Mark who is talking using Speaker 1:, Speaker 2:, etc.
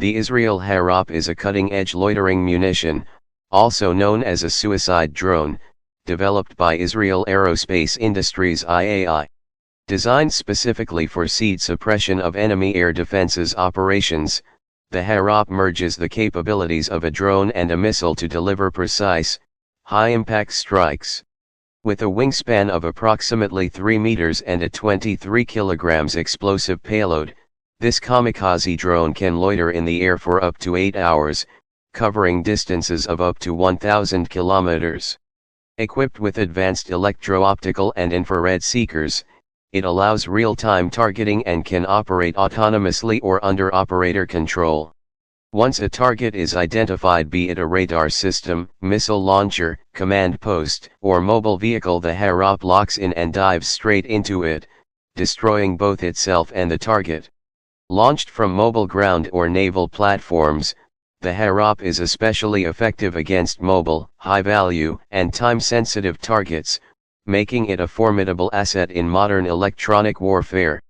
Speaker 1: The Israel Harop is a cutting-edge loitering munition, also known as a suicide drone, developed by Israel Aerospace Industries IAI. Designed specifically for seed suppression of enemy air defenses operations, the Harop merges the capabilities of a drone and a missile to deliver precise, high-impact strikes. With a wingspan of approximately 3 meters and a 23 kilograms explosive payload, this kamikaze drone can loiter in the air for up to 8 hours, covering distances of up to 1,000 kilometers. Equipped with advanced electro-optical and infrared seekers, it allows real-time targeting and can operate autonomously or under operator control. Once a target is identified, be it a radar system, missile launcher, command post, or mobile vehicle, the Harop locks in and dives straight into it, destroying both itself and the target. Launched from mobile ground or naval platforms, the Harop is especially effective against mobile, high-value, and time-sensitive targets, making it a formidable asset in modern electronic warfare.